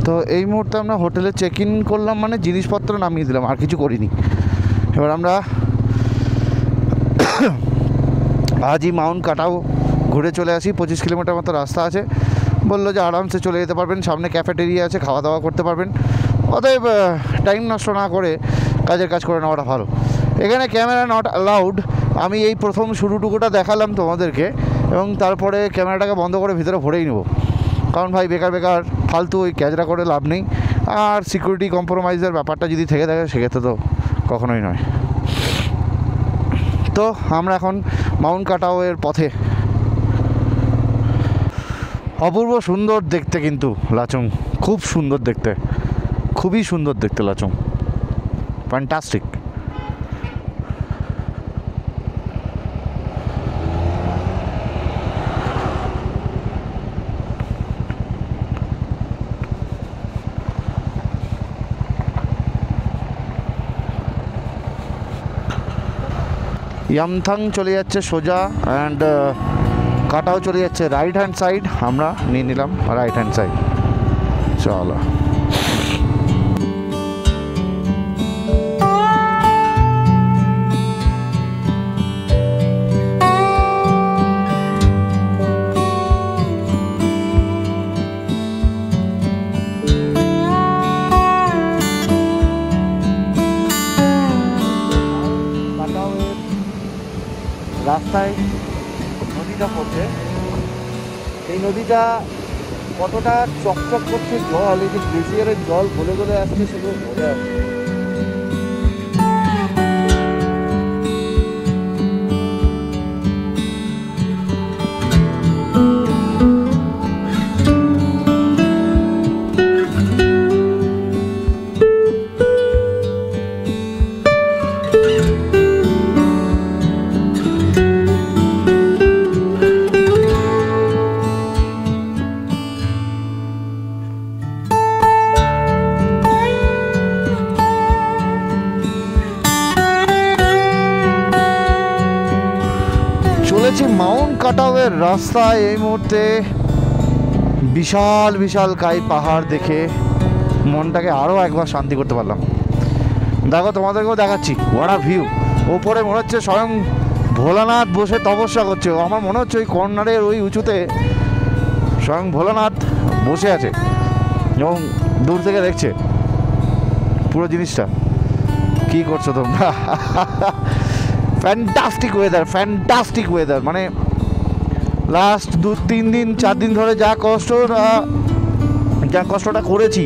তো এই মুহূর্তে আমরা হোটেলে চেক ইন করলাম, মানে জিনিসপত্র নামিয়ে দিলাম, আর কিছু করিনি। এবার আমরা আজই মাউন্ট কাটাও ঘুরে চলে আসি। 25 কিলোমিটার মতো রাস্তা আছে। বললো যে আরামসে চলে যেতে পারবেন, সামনে ক্যাফেটেরিয়া আছে, খাওয়া দাওয়া করতে পারবেন। অতএব টাইম নষ্ট না করে কাজের কাজ করে নেওয়াটা ভালো। এখানে ক্যামেরা নট অ্যালাউড। আমি এই প্রথম শুরুটুকুটা দেখালাম তোমাদেরকে, এবং তারপরে ক্যামেরাটাকে বন্ধ করে ভিতরে ভরেই নেব। কারণ ভাই বেকার বেকার ফালতু ওই ক্যাজরা করে লাভ নেই। আর সিকিউরিটি কম্প্রোমাইজের ব্যাপারটা যদি থেকে থাকে সেক্ষেত্রে তো কখনোই নয়। তো আমরা এখন মাউন্ট কাটাওয়ের পথে। অপূর্ব সুন্দর দেখতে কিন্তু লাচুং, খুব সুন্দর দেখতে, খুবই সুন্দর দেখতে লাচুং, ফ্যান্টাস্টিক। ইয়ামথাং চলে যাচ্ছে সোজা, অ্যান্ড কাটাও চলে যাচ্ছে রাইট হ্যান্ড সাইড। আমরা নিয়ে নিলাম রাইট হ্যান্ড সাইড। চলো, রাস্তায় নদীটা পড়ছে। এই নদীটা কতটা চকচক করছে জল, এই যে গ্লেসিয়ারের জল গলে গলে আসছে, সেগুলো বোঝা যাচ্ছে। মাউন্ট কাটাওয়ের রাস্তায় এই মুহূর্তে বিশাল বিশাল কাই পাহাড় দেখে মনটাকে আরও একবার শান্তি করতে পারলাম। দেখো, তোমাদেরকেও দেখাচ্ছি, ওয়ারা ভিউ। ওপরে মনে হচ্ছে স্বয়ং ভোলানাথ বসে তপস্যা করছে। আমার মনে হচ্ছে ওই কর্নারের ওই উঁচুতে স্বয়ং ভোলানাথ বসে আছে এবং দূর থেকে দেখছে পুরো জিনিসটা। কি করছো তোমরা? Fantastic weather, fantastic weather. মানে লাস্ট 2-3 দিন 4 দিন ধরে যা কষ্টটা করেছি,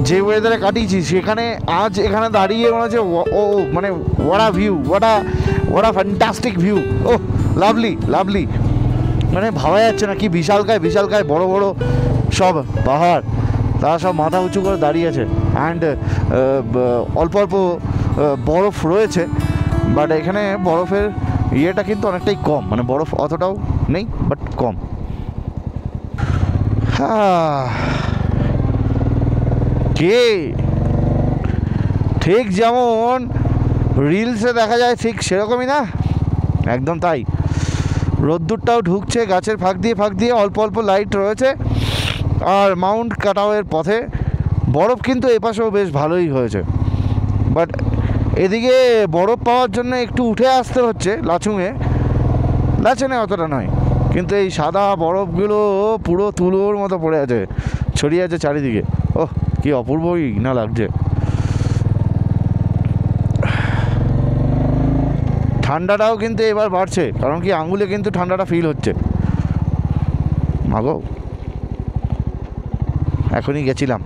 যে ওয়েদারে কাটিয়েছি, সেখানে আজ এখানে দাঁড়িয়ে মনে হচ্ছে ও মানে ওয়ারা ভিউ, ওয়ারা ফ্যান্টাস্টিক ভিউ। ও লাভলি লাভলি, মানে ভাবা যাচ্ছে না কি বিশালকায় বিশালকায় বড় বড় সব পাহাড়, তারা সব মাথা উঁচু করে দাঁড়িয়ে আছে। অ্যান্ড অল্প অল্প বরফ রয়েছে, বাট এখানে বরফের ইয়েটা কিন্তু অনেকটাই কম, মানে বরফ অতটাও নেই, বাট কম। কে ঠিক যেমন রিলসে দেখা যায় ঠিক সেরকমই না, একদম তাই। রোদ্দুরটাও ঢুকছে গাছের ফাঁক দিয়ে, অল্প অল্প লাইট রয়েছে। আর মাউন্ট কাটাওয়ের পথে বরফ কিন্তু এপাশেও বেশ ভালোই হয়েছে, বাট এদিকে বরফ পাওয়ার জন্য একটু উঠে আসতে হচ্ছে লাচেনে অতটা নয়, কিন্তু এই সাদা বরফগুলো পুরো তুলোর মতো পড়ে আছে, ছড়িয়ে আছে চারিদিকে। ওহ, কি অপূর্বই না লাগছে। ঠান্ডাটাও কিন্তু এবার বাড়ছে, কারণ কি আঙুলে কিন্তু ঠান্ডাটা ফিল হচ্ছে। মাগো, এখনই গেছিলাম।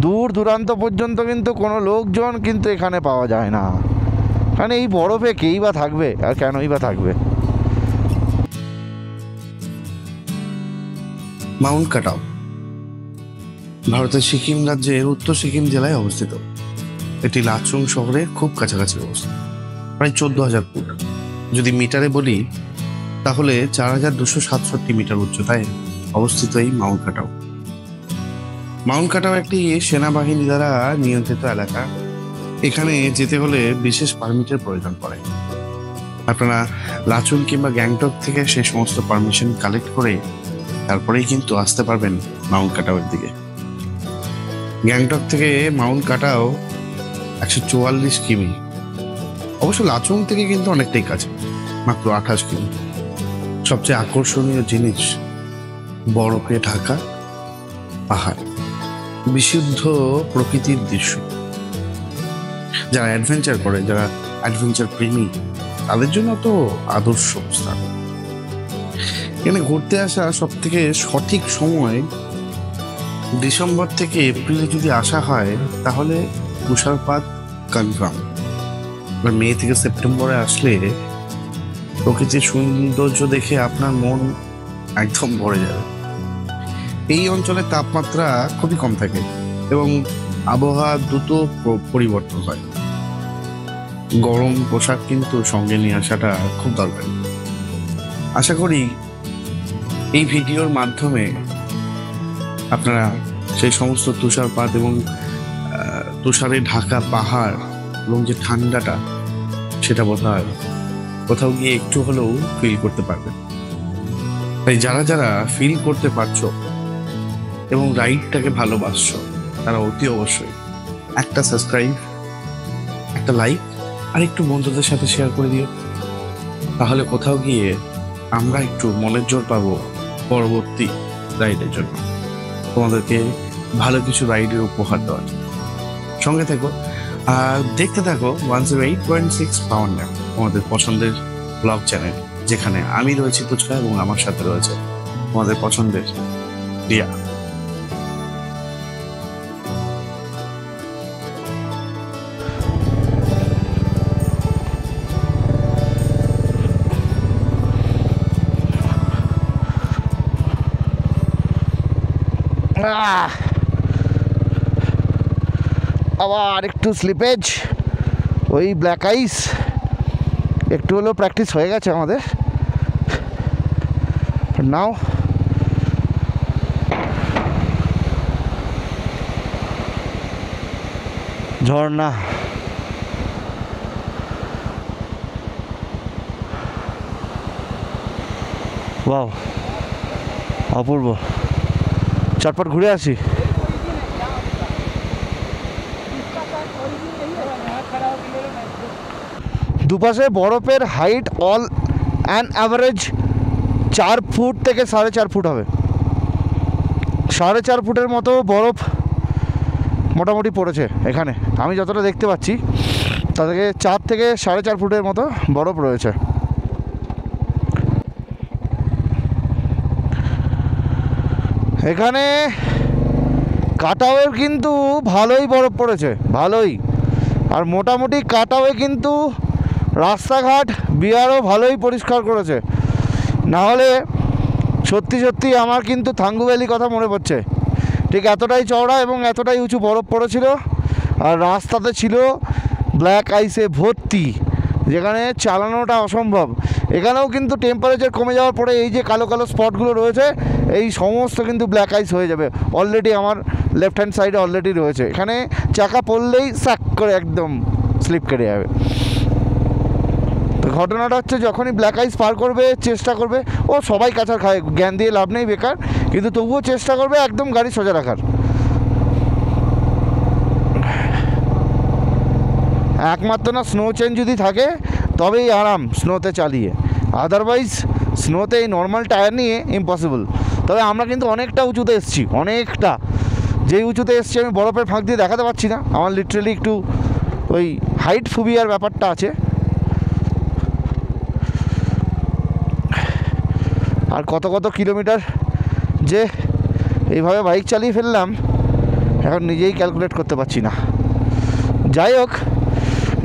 দূর দূরান্ত পর্যন্ত কিন্তু কোনো লোকজন কিন্তু এখানে পাওয়া যায় না। কারণ এই বরফে কেই বা থাকবে, আর কেনই বা থাকবে। মাউন্ট কাটাও ভারতের সিকিম রাজ্যের উত্তর সিকিম জেলায় অবস্থিত। এটি লাচুং শহরের খুব কাছাকাছি অবস্থিত, প্রায় 14,000 ফুট। যদি মিটারে বলি তাহলে 4,267 মিটার উচ্চতায় অবস্থিত এই মাউন্ট কাটাও। মাউন্ট কাটাও একটি সেনাবাহিনী দ্বারা নিয়ন্ত্রিত এলাকা। এখানে যেতে হলে বিশেষ পারমিটের প্রয়োজন পড়ে। আপনারা লাচুং কিংবা গ্যাংটক থেকে সেই সমস্ত পারমিশন কালেক্ট করে তারপরেই কিন্তু আসতে পারবেন মাউন্ট কাটাওয়ের দিকে। গ্যাংটক থেকে মাউন্ট কাটাও 144 কিমি, অবশ্য লাচুং থেকে কিন্তু অনেকটাই কাছে, মাত্র 28 কিমি। সবচেয়ে আকর্ষণীয় জিনিস বরফে ঢাকা পাহাড়, বিশুদ্ধ প্রকৃতির দৃশ্য। যারা অ্যাডভেঞ্চার করে, যারা অ্যাডভেঞ্চার প্রেমী, তাদের জন্য তো আদর্শ স্থান। এখানে ঘুরতে আসা সব থেকে সঠিক সময় ডিসেম্বর থেকে এপ্রিলে যদি আসা হয় তাহলে তুষারপাত কনফার্ম। মে থেকে সেপ্টেম্বরে আসলে প্রকৃতির সৌন্দর্য দেখে আপনার মন একদম ভরে যাবে। এই অঞ্চলের তাপমাত্রা খুবই কম থাকে এবং আবহাওয়া দ্রুত পরিবর্তন হয়। গরম পোশাক কিন্তু সঙ্গে নিয়ে আসাটা খুব দরকারি। আশা করি এই ভিডিওর মাধ্যমে আপনারা সেই সমস্ত তুষারপাত এবং তুষারে ঢাকা পাহাড় এবং যে ঠান্ডাটা, সেটা বোধহয় কোথাও গিয়ে একটু হলেও ফিল করতে পারবেন। তাই যারা যারা ফিল করতে পারছো এবং রাইডটাকে ভালোবাসছো, তারা অতি অবশ্যই একটা সাবস্ক্রাইব, একটা লাইক আর একটু বন্ধুদের সাথে শেয়ার করে দিও। তাহলে কোথাও গিয়ে আমরা একটু মনের জোর পাবো পরবর্তী রাইডের জন্য, তোমাদেরকে ভালো কিছু রাইডের উপহার দেওয়ার জন্য। সঙ্গে থেকো আর দেখতে থাকো 108.6 পাওয়ার ন্যাপ, তোমাদের পছন্দের ব্লগ চ্যানেল, যেখানে আমি রয়েছি তুচকা এবং আমার সাথে রয়েছে তোমাদের পছন্দের রিয়া। আবার একটু স্লিপেজ, ওই ব্ল্যাক আইস একটু হলেও প্র্যাকটিস হয়ে গেছে আমাদের। নাও ঝর্ণা, ওয়াও অপূর্ব। চটপট ঘুরে আসি। দুপাশে বরফের height all an average 4 foot থেকে 4.5 ফুট হবে। 4.5 ফুটের মতো বরফ মোটামুটি পড়েছে এখানে, আমি যতটা দেখতে পাচ্ছি তা থেকে 4 থেকে 4.5 ফুটের মতো বরফ রয়েছে। এখানে কাটাওয়ের কিন্তু ভালোই বরফ পড়েছে, ভালোই। আর মোটামুটি কাটাওয়ে কিন্তু রাস্তাঘাট বিহারও ভালোই পরিষ্কার করেছে। নাহলে সত্যি সত্যি আমার কিন্তু থাঙ্গু ভ্যালি কথা মনে পড়ছে। ঠিক এতটাই চওড়া এবং এতটাই উঁচু বরফ পড়েছিল, আর রাস্তাতে ছিল ব্ল্যাক আইসে ভর্তি, যেখানে চালানোটা অসম্ভব। এখানেও কিন্তু টেম্পারেচার কমে যাওয়ার পরে এই যে কালো কালো স্পটগুলো রয়েছে, এই সমস্ত কিন্তু ব্ল্যাক আইস হয়ে যাবে। অলরেডি আমার লেফট হ্যান্ড সাইডে অলরেডি রয়েছে। এখানে চাকা পড়লেই স্যাক করে একদম স্লিপ কেটে যাবে। তো ঘটনাটা হচ্ছে, যখনই ব্ল্যাক আইস পার করবে চেষ্টা করবে, ও সবাই কাছার খায়, জ্ঞান দিয়ে লাভ নেই, বেকার, কিন্তু তবুও চেষ্টা করবে একদম গাড়ি সোজা রাখার। একমাত্র না স্নো চেন যদি থাকে তবেই আরাম স্নোতে চালিয়ে, আদারওয়াইজ স্নোতে এই নর্মাল টায়ার নিয়ে ইম্পসিবল। তবে আমরা কিন্তু অনেকটা উঁচুতে এসেছি, অনেকটা। যেই উঁচুতে এসেছি আমি বরফের ফাঁক দিয়ে দেখাতে পারছি না, আমার লিটারেলি একটু ওই হাইট ফোবিয়ার ব্যাপারটা আছে। আর কত কত কিলোমিটার যে এইভাবে বাইক চালিয়ে ফেললাম এখন নিজেই ক্যালকুলেট করতে পারছি না। যাই হোক,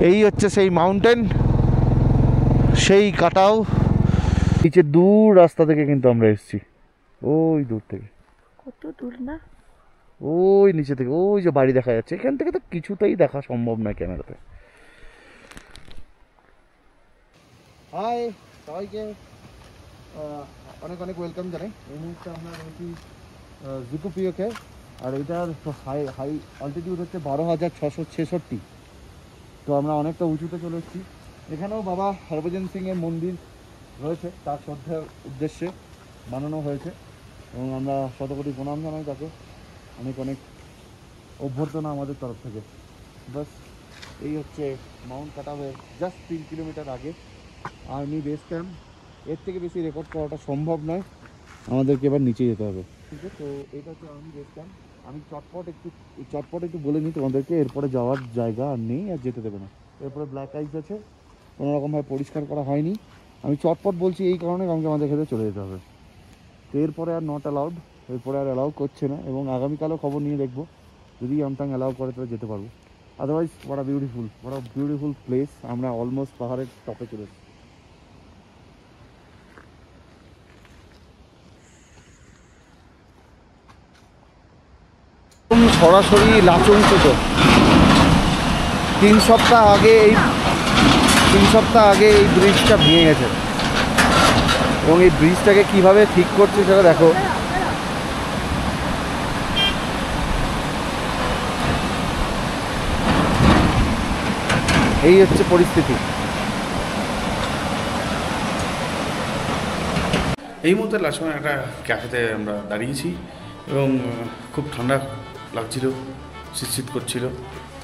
এই হচ্ছে সেই মাউন্টেন, সেই কাটাও। নিচে দূর রাস্তা থেকে কিন্তু আমরা এসেছি, ওই দূর থেকে। কত দূর না, ওই নিচে থেকে ওই যে বাড়ি দেখা যাচ্ছে, এখান থেকে তো কিছুতেই দেখা সম্ভব নয় ক্যামেরাতে। হাই সবাইকে, অনেক অনেক ওয়েলকাম জানাই। এই মুহূর্তে আমরা রয়েছি জুকু পিওকে, আর এটার হাই অল্টিটিউড হচ্ছে 12,666। তো আমরা অনেকটা উঁচুতে চলে এসেছি। এখানেও বাবা হরভজন সিংয়ের মন্দির রয়েছে, তার শ্রদ্ধার উদ্দেশ্যে বানানো হয়েছে এবং আমরা শতকোটি প্রণাম জানাই তাকে, অনেক অনেক অভ্যর্থনা আমাদের তরফ থেকে। বাস এই হচ্ছে মাউন্ট কাটাওয়ের জাস্ট 3 কিলোমিটার আগে আর্মি বেস ক্যাম্প। এর থেকে বেশি রেকর্ড করাটা সম্ভব নয়, আমাদেরকে এবার নিচে যেতে হবে। ঠিক আছে, তো এটা হচ্ছে আর্মি বেস ক্যাম্প। আমি চটপট একটু বলে নিই তোমাদেরকে, এরপরে যাওয়ার জায়গা আর নেই, আর যেতে দেবে না। এরপরে ব্ল্যাক আইস আছে, কোনোরকমভাবে পরিষ্কার করা হয়নি। আমি চটপট বলছি এই কারণে, কারণ আমাদের খেতে চলে যেতে হবে। তো এরপরে আর নট অ্যালাউড, এরপরে আর অ্যালাউ করছে না, এবং আগামীকালও খবর নিয়ে দেখবো, যদি আমটাং অ্যালাউ করে তাহলে যেতে পারবো। আদারওয়াইজ বড় বিউটিফুল প্লেস। আমরা অলমোস্ট পাহাড়ের টপে চলে এসেছি। সরাসরি লাচুং চুটো। 3 সপ্তাহ আগে এই ব্রিজটা ভেঙে গেছে, এবং এই ব্রিজটাকে কিভাবে ঠিক করছে সেটা দেখো। এই হচ্ছে পরিস্থিতি। এই মুহূর্তে লাচুংয়ে একটা ক্যাফেতে আমরা দাঁড়িয়েছি এবং খুব ঠান্ডা লাগছিল, শীত করছিল,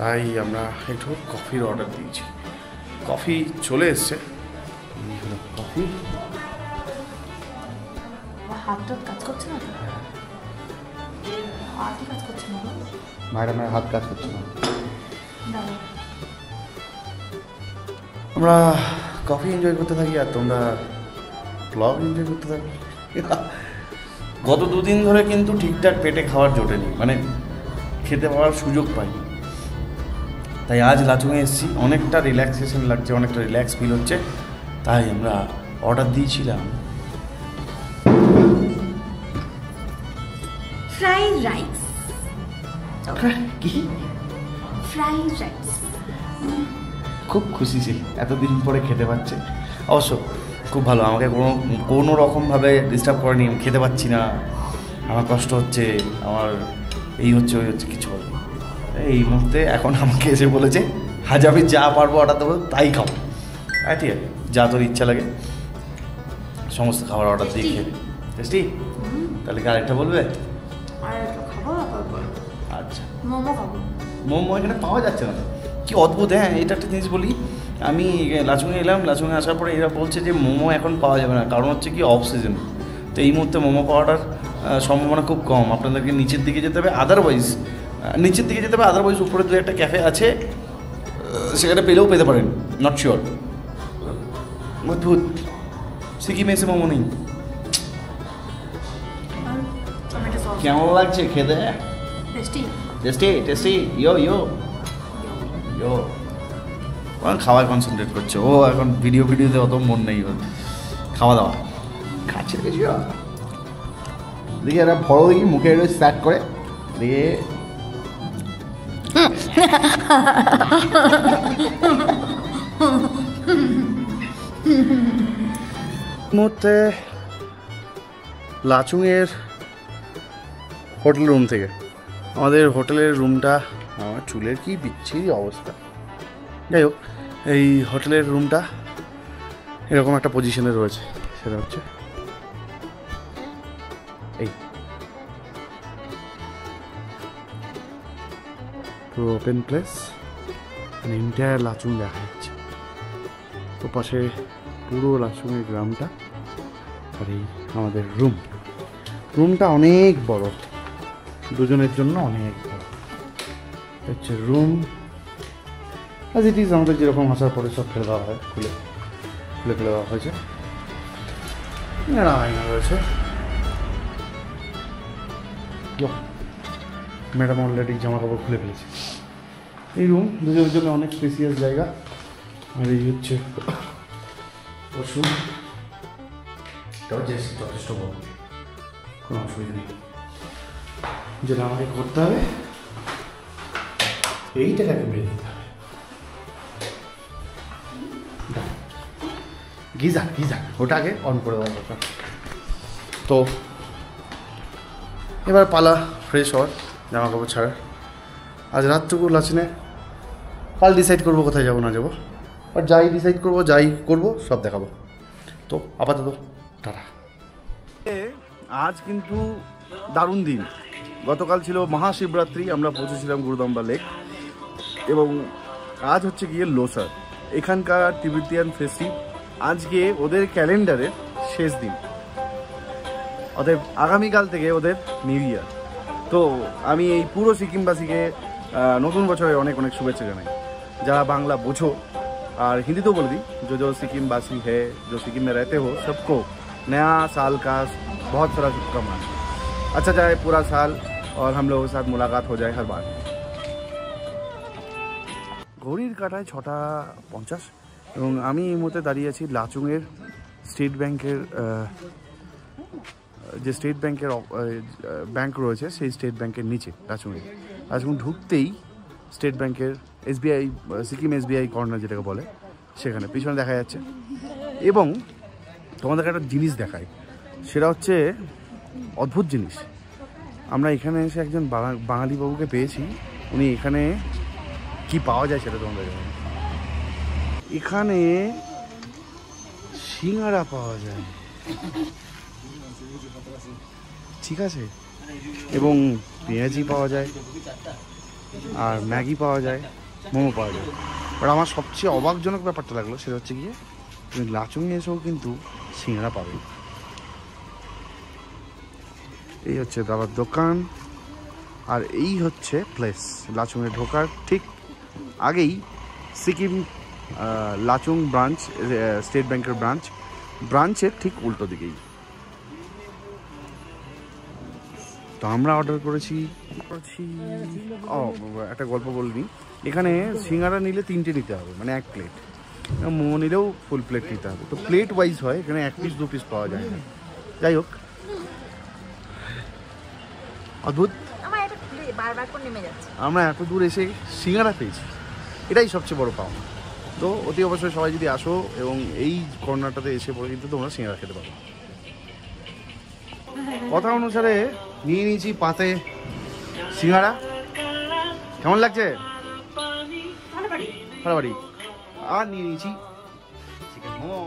তাই আমরা একটু কফির অর্ডার দিয়েছি। কফি চলে এসছে, কফি। হাতটা কাজ করছে না, হাতই কাজ করছে না, ম্যাডামের হাত কাজ করছে না। আমরা কফি এনজয় করতে থাকি আর তোমরা ব্লগ এনজয় করতে থাকি। গত 2 দিন ধরে কিন্তু ঠিকঠাক পেটে খাওয়ার জোটেনি, মানে খেতে পাওয়ার সুযোগ পাইনি। তাই আজ লাচুংয়ে এসেছি, অনেকটা রিল্যাক্সেশন লাগছে, অনেকটা রিল্যাক্স ফিল হচ্ছে, তাই আমরা অর্ডার দিয়েছিলাম ফ্রাইড রাইস। কি ফ্রাইড রাইস। খুব খুশি ছিল, এতদিন পরে খেতে পাচ্ছে। অবশ্য খুব ভালো, আমাকে কোনো রকমভাবে ডিস্টার্ব করেনি। আমি খেতে পাচ্ছি না, আমার কষ্ট হচ্ছে, আমার এই হচ্ছে ওই হচ্ছে, কিছু বলে এই মুহূর্তে এখন আমাকে এসে বলেছে আজ আমি যা পারবো অর্ডার দেবো তাই খাও। হ্যাঁ ঠিক আছে, যা তোর ইচ্ছা লাগে সমস্ত খাবার অর্ডার দিয়ে খেয়ে। টেস্টি? তাহলে কি আরেকটা বলবে? আচ্ছা, মোমো এখানে পাওয়া যাচ্ছে না, কি অদ্ভুত। হ্যাঁ, এটা একটা জিনিস বলি, আমি লাচুংয়ে এলাম, লাচুংয়ে আসার পরে এরা বলছে যে মোমো এখন পাওয়া যাবে না, কারণ হচ্ছে কি অফ সিজন। তো এই মুহূর্তে মোমো পাওয়াটার সম্ভাবনা খুব কম, আপনাদেরকে নিচের দিকে যেতে হবে। আদারওয়াইজ উপরে 2-1 ক্যাফে আছে, সেখানে পেলেও পেতে পারেন, নট শিওর। অদ্ভুত, সিকিমে এসে মোমো নেই। কেমন লাগছে খেতে? টেস্টি। ইয়ো খাওয়ায় কনসেন্ট্রেট করছে ও এখন, ভিডিওতে অত মন নেই ওর। খাওয়া দাওয়া খাচ্ছে দেখি, একটা বড় দেখি মুখে একটু স্টার্ট করে দিয়ে মুহূর্তে লাচুংয়ের হোটেল রুম থেকে, আমাদের হোটেলের রুমটা, আমার চুলের কি বিচ্ছিরি অবস্থা, যাই হোক এই হোটেলের রুমটা এরকম একটা পজিশনে রয়েছে। সেটা হচ্ছে এই পুরো ওপেন প্লেস, এন্টায়ার লাচুং দেখা যাচ্ছে। তো পাশে পুরো লাচুংয়ের গ্রামটা, আর এই আমাদের রুমটা অনেক বড়, দুজনের জন্য অনেক বড় হচ্ছে রুম। অ্যাজ ইট ইজ আমাদের যেরকম আসার পরে সব ফেলে দেওয়া হয়, খুলে ফেলে দেওয়া হয়েছে। আয়না রয়েছে, ম্যাডাম অলরেডি জামা কাপড় খুলে ফেলেছে। এই রুম দুজনের জন্য অনেক স্পেসিয়াস জায়গা। আর এই হচ্ছে ওষুধ, এটাও যথেষ্ট বড়, কোনো অসুবিধা নেই। যেটা আমাকে করতে হবে, এইটাকে বেড়ে দিতে হবে। গিজার ওটাকে অন করে দেওয়া দরকার। তো এবার পালা ফ্রেশ হওয়ার, জামা কাপড় ছাড়া। আজ রাতটুকু লাচুংয়ে, কাল ডিসাইড করবো কোথায় যাবো না যাবো। আর যাই ডিসাইড করবো, যাই করব সব দেখাবো। তো আপাতত টাটা। আজ কিন্তু দারুণ দিন। গতকাল ছিল মহাশিবরাত্রি, আমরা পৌঁছেছিলাম গুরুদম্বা লেক, এবং আজ হচ্ছে গিয়ে লোসার, এখানকার তিবেতিয়ান ফেস্টিভ। আজকে ওদের ক্যালেন্ডারের শেষ দিন, অতএব আগামীকাল থেকে ওদের নিউ ইয়ার। তো আমি এই পুরো সিকিমবাসীকে নতুন বছরের অনেক অনেক শুভেচ্ছা জানাই। যারা বাংলা বোঝো और हिंदी तो बोल दी, जो सिक्किम वासी है, जो सिक्किम में रहते हो, सबको नया साल का बहुत सारा शुभकामनाएं। अच्छा जाए पूरा साल और हम लोगों के साथ मुलाकात हो जाए हर बार। ঘড়ির কাঁটায় 6:50 এবং আমি এই মুহূর্তে দাঁড়িয়ে আছি লাচুংয়ের স্টেট ব্যাংকের যে স্টেট ব্যাংকের ব্যাংক রয়েছে সেই স্টেট ব্যাংকের নিচে লাচুংয়ে। লাচুং ঢুকতেই স্টেট ব্যাংকের এসবিআই, সিকিম এসবিআই কর্নার যেটাকে বলে, সেখানে পিছনে দেখা যাচ্ছে। এবং তোমাদেরকে একটা জিনিস দেখাই, সেটা হচ্ছে অদ্ভুত জিনিস। আমরা এখানে এসে একজন বাঙালি বাবুকে পেয়েছি, উনি এখানে কি পাওয়া যায় সেটা তোমাদের জানাই। এখানে সিঙ্গারা পাওয়া যায়, ঠিক আছে, এবং পেঁয়াজি পাওয়া যায়, আর ম্যাগি পাওয়া যায়, মোমো পাওয়া যায়। বাট আমার সবচেয়ে অবাকজনক ব্যাপারটা লাগলো, সেটা হচ্ছে গিয়ে তুমি লাচুংয়ে এসেও কিন্তু সিঙ্গারা পাবে। এই হচ্ছে দাবার দোকান, আর এই হচ্ছে প্লেস। লাচুংয়ে ঢোকার ঠিক আগেই সিকিম লাচুং ব্রাঞ্চ, স্টেট ব্যাংকের ব্রাঞ্চের ঠিক উল্টো দিকেই। তো আমরা অর্ডার করেছি। একটা গল্প বলিনি, এখানে সিঙ্গারা নিলে 3টে নিতে হবে, মানে 1 প্লেট। মোমো নিলেও ফুল প্লেট নিতে হবে। তো প্লেট ওয়াইজ হয়, এখানে 1 পিস 2 পিস পাওয়া যায় না। যাই হোক, অদ্ভুত। আমরা এত দূর এসে সিঙ্গারা পেয়েছি, এটাই সবচেয়ে বড় পাওয়া। তো অতি অবশ্যই সবাই যদি আসো এবং এই কর্নারটাতে এসে পরে কিন্তু তোমরা সিঙ্গারা খেতে পারো। কথা অনুসারে নিয়ে নিয়েছি পাতে সিঙ্গারা। কেমন লাগছে? ভালো বাড়ি। আর নিয়ে নিয়েছি চিকেন মোমো।